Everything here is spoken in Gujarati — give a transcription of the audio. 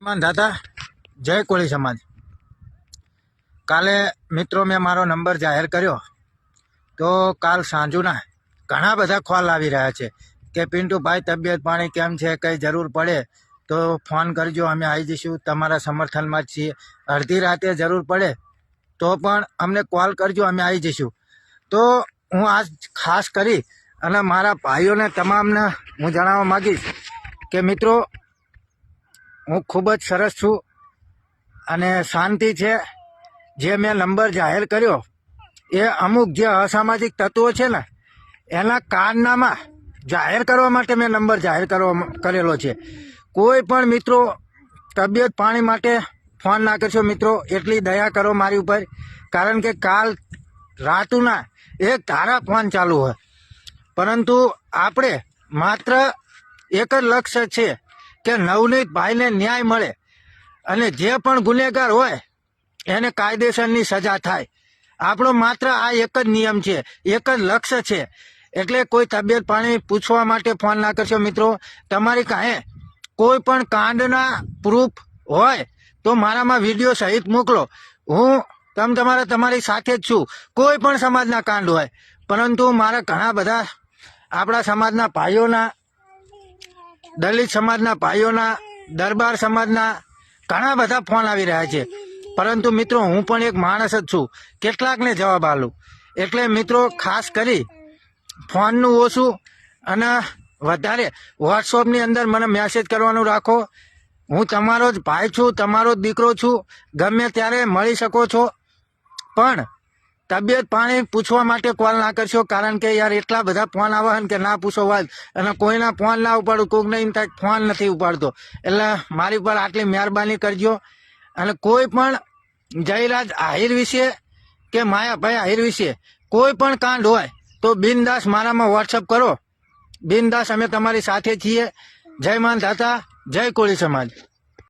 દાદા જય કોળી સમાજ। કાલે મિત્રો મેં મારો નંબર જાહેર કર્યો તો કાલ સાંજના ઘણા બધા કોલ આવી રહ્યા છે કે પિન્ટુભાઈ તબિયત પાણી કેમ છે, કંઈ જરૂર પડે તો ફોન કરજો, અમે આવી જઈશું, તમારા સમર્થનમાં જ છીએ। અડધી રાતે જરૂર પડે તો પણ અમને કોલ કરજો, અમે આવી જઈશું। તો હું આજ ખાસ કરી અને મારા ભાઈઓને તમામને હું જણાવવા માગીશ કે મિત્રો હું ખૂબ જ સરસ છું અને શાંતિ છે। જે મેં નંબર જાહેર કર્યો એ અમુક જે અસામાજિક તત્વો છે ને એના કારનામાં જાહેર કરવા માટે મેં નંબર જાહેર કરેલો છે। કોઈ પણ મિત્રો તબિયત પાણી માટે ફોન ના કરશો મિત્રો, એટલી દયા કરો મારી ઉપર, કારણ કે કાલ રાતુના એક ધારા ફોન ચાલુ હોય, પરંતુ આપણે માત્ર એક જ લક્ષ્ય છે કે નવનીત ભાઈને ન્યાય મળે અને જે પણ ગુનેગાર હોય એને કાયદેસરની સજા થાય। આપણો માત્ર આ એક જ નિયમ છે, એક જ લક્ષ્ય છે। એટલે કોઈ તબિયત પાણી પૂછવા માટે ફોન ના કરશો મિત્રો। તમારી કાંઈ કોઈ પણ કાંડના પ્રૂફ હોય તો મારામાં વિડીયો સહિત મોકલો, હું તમારી સાથે જ છું। કોઈ પણ સમાજના કાંડ હોય, પરંતુ મારા ઘણા બધા આપણા સમાજના ભાઈઓના, દલિત સમાજના ભાઈઓના, દરબાર સમાજના ઘણા બધા ફોન આવી રહ્યા છે, પરંતુ મિત્રો હું પણ એક માણસ જ છું, કેટલાકને જવાબ આલું। એટલે મિત્રો ખાસ કરી ફોનનું ઓછું અને વધારે વોટ્સઅપની અંદર મને મેસેજ કરવાનું રાખો। હું તમારો જ ભાઈ છું, તમારો જ દીકરો છું, ગમે ત્યારે મળી શકો છો, પણ તબિયત પાણી પૂછવા માટે કોલ ના કરશો, કારણ કે યાર એટલા બધા ફોન આવે કે ના પૂછો વાત, અને કોઈના ફોન ના ઉપાડું, કોઈકને એમ થાય ફોન નથી ઉપાડતો। એટલે મારી પર આટલી મહેરબાની કરજો। અને કોઈ પણ જયરાજ આહિર વિશે કે માયાભાઈ આહિર વિશે કોઈ પણ કાંડ હોય તો બિનદાસ મારામાં વોટ્સઅપ કરો, બિનદાસ અમે તમારી સાથે છીએ। જય માન દાતા, જય કોળી સમાજ।